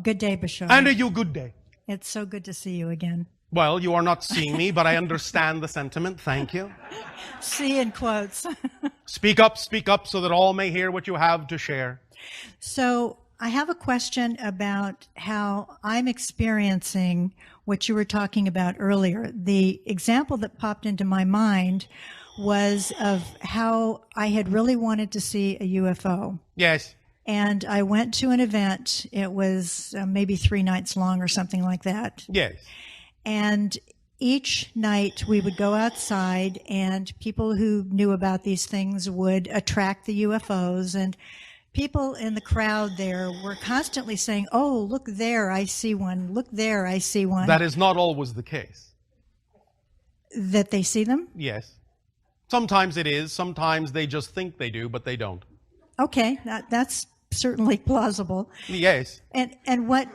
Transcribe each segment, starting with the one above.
Good day, Bashar. And you good day. It's so good to see you again. Well, you are not seeing me, but I understand the sentiment. Thank you. See in quotes. Speak up so that all may hear what you have to share. So I have a question about how I'm experiencing what you were talking about earlier. The example that popped into my mind was of how I had really wanted to see a UFO. Yes. And I went to an event. It was maybe 3 nights long or something like that. Yes. And each night we would go outside and people who knew about these things would attract the UFOs, and people in the crowd there were constantly saying, "Oh, look there, I see one. Look there, I see one." That is not always the case. That they see them? Yes. Sometimes it is. Sometimes they just think they do, but they don't. Okay, that's certainly plausible. Yes. And what?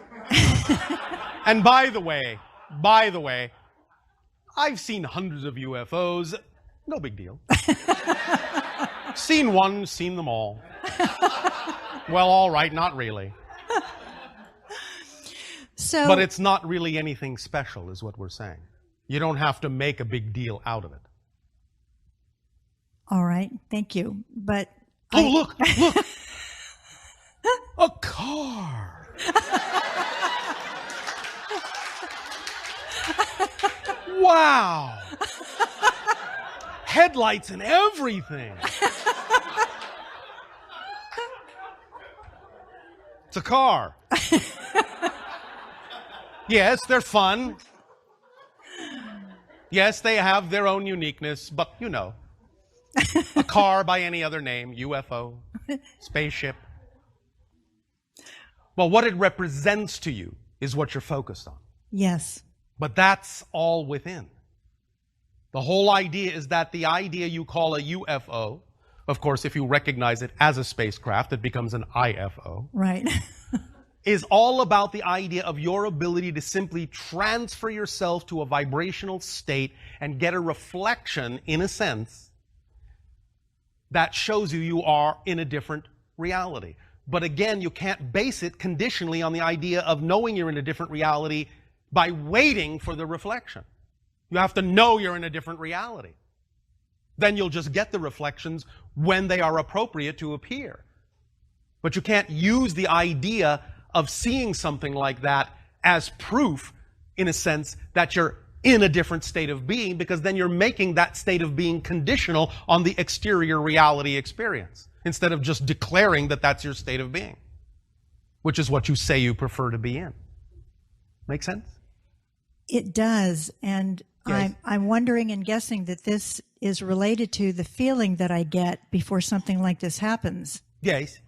And by the way, I've seen hundreds of UFOs. No big deal. Seen one, seen them all. Well, all right, not really. But it's not really anything special, is what we're saying. You don't have to make a big deal out of it. All right, thank you. But look! A car! Wow! Headlights and everything. It's a car. Yes, they're fun. Yes, they have their own uniqueness, but you know. A car by any other name, UFO, spaceship. Well, what it represents to you is what you're focused on. Yes. But that's all within. The whole idea is that the idea you call a UFO, of course, if you recognize it as a spacecraft, it becomes an IFO. Right. Is all about the idea of your ability to simply transfer yourself to a vibrational state and get a reflection, in a sense, that shows you are in a different reality. But again, you can't base it conditionally on the idea of knowing you're in a different reality by waiting for the reflection. You have to know you're in a different reality. Then you'll just get the reflections when they are appropriate to appear. But you can't use the idea of seeing something like that as proof, in a sense, that you're in a different state of being, because then you're making that state of being conditional on the exterior reality experience, instead of just declaring that that's your state of being, which is what you say you prefer to be in. Make sense? It does. And yes. I'm wondering and guessing that this is related to the feeling that I get before something like this happens. Yes.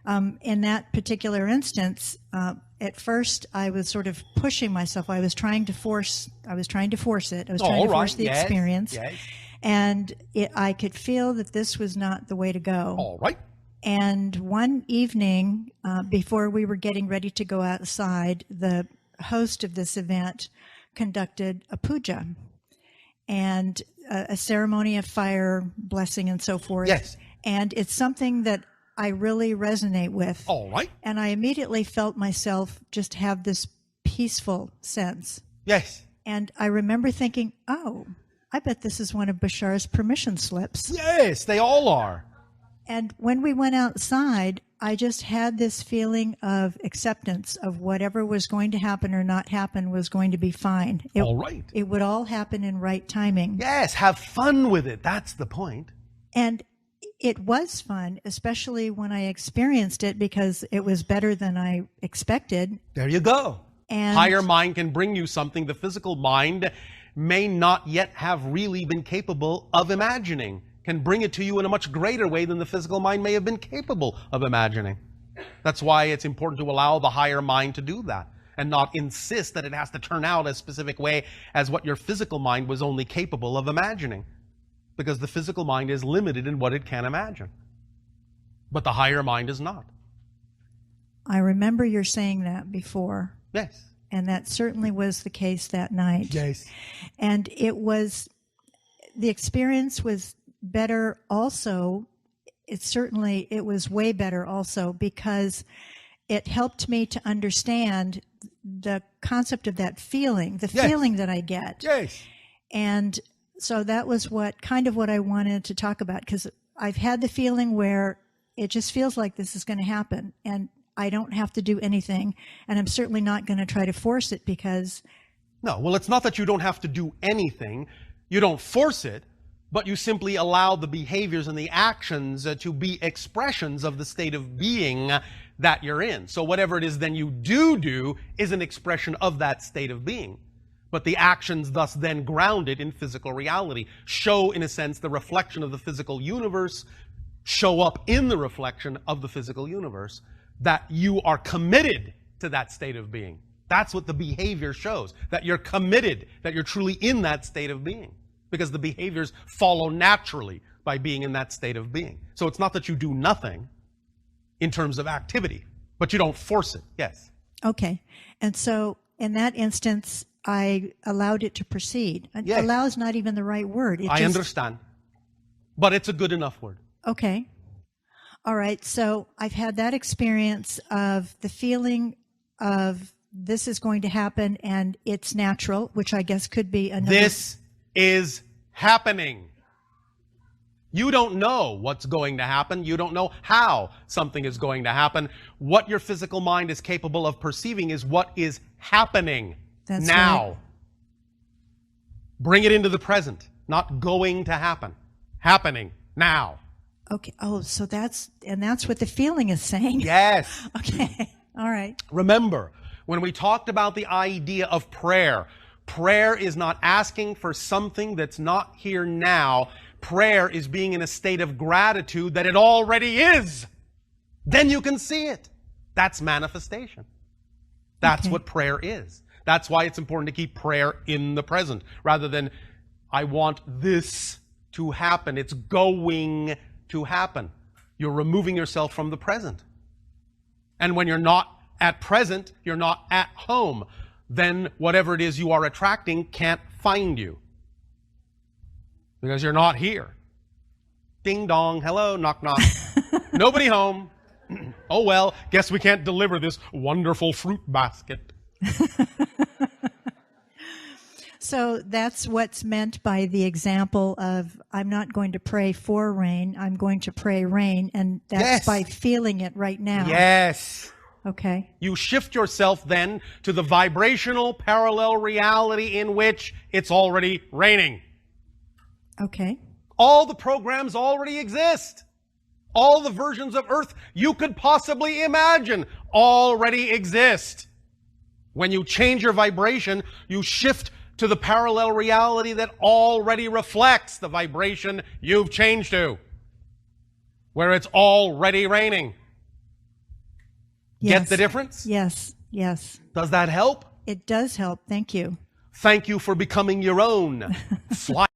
In that particular instance, at first I was sort of pushing myself. I was trying to force it. I was trying to force the experience. Yes. And I could feel that this was not the way to go. All right. And one evening, before we were getting ready to go outside, the host of this event conducted a puja and a ceremony of fire, blessing, and so forth. Yes. And it's something that I really resonate with. All right. And I immediately felt myself just have this peaceful sense. Yes. And I remember thinking, oh, I bet this is one of Bashar's permission slips. Yes, they all are. And when we went outside, I just had this feeling of acceptance of whatever was going to happen or not happen was going to be fine. All right. It would all happen in right timing. Yes, have fun with it. That's the point. And it was fun, especially when I experienced it, because it was better than I expected. There you go. And higher mind can bring you something the physical mind may not yet have really been capable of imagining. Can bring it to you in a much greater way than the physical mind may have been capable of imagining. That's why it's important to allow the higher mind to do that and not insist that it has to turn out a specific way as what your physical mind was only capable of imagining. Because the physical mind is limited in what it can imagine. But the higher mind is not. I remember you're saying that before. Yes. And that certainly was the case that night. Yes. And the experience was better also. It was way better also, because it helped me to understand the concept of that feeling, the Yes. feeling that I get. Yes. And so that was what I wanted to talk about, because I've had the feeling where it just feels like this is going to happen and I don't have to do anything. And I'm certainly not going to try to force it because. No, well, it's not that you don't have to do anything. You don't force it, but you simply allow the behaviors and the actions to be expressions of the state of being that you're in. So whatever it is then you do is an expression of that state of being. But the actions thus then grounded in physical reality show, in a sense, the reflection of the physical universe, show up in the reflection of the physical universe, that you are committed to that state of being. That's what the behavior shows, that you're committed, that you're truly in that state of being. Because the behaviors follow naturally by being in that state of being. So it's not that you do nothing in terms of activity, but you don't force it. Yes. Okay. And so in that instance, I allowed it to proceed. Yes. Allow is not even the right word. I understand. But it's a good enough word. Okay. All right. So I've had that experience of the feeling of this is going to happen and it's natural, which I guess could be another. This is happening. You don't know what's going to happen. You don't know how something is going to happen. What your physical mind is capable of perceiving is what is happening. That's now. right. Bring it into the present. Not going to happen. Happening now. Okay. Oh, so that's what the feeling is saying. Yes. Okay. All right. Remember, when we talked about the idea of prayer, prayer is not asking for something that's not here now. Prayer is being in a state of gratitude that it already is. Then you can see it. That's manifestation. That's Okay. what prayer is. That's why it's important to keep prayer in the present rather than, I want this to happen. It's going to happen. You're removing yourself from the present. And when you're not at present, you're not at home. Then whatever it is you are attracting can't find you. Because you're not here. Ding dong, hello, knock knock. Nobody home. Oh well, guess we can't deliver this wonderful fruit basket. So that's what's meant by the example of I'm not going to pray for rain, I'm going to pray rain, and that's Yes. by feeling it right now. Yes. Okay. You shift yourself then to the vibrational parallel reality in which it's already raining. Okay. All the programs already exist. All the versions of Earth you could possibly imagine already exist. When you change your vibration, you shift to the parallel reality that already reflects the vibration you've changed to, where it's already raining. Yes. Get the difference? Yes. Yes. Does that help? It does help. Thank you. Thank you for becoming your own fly.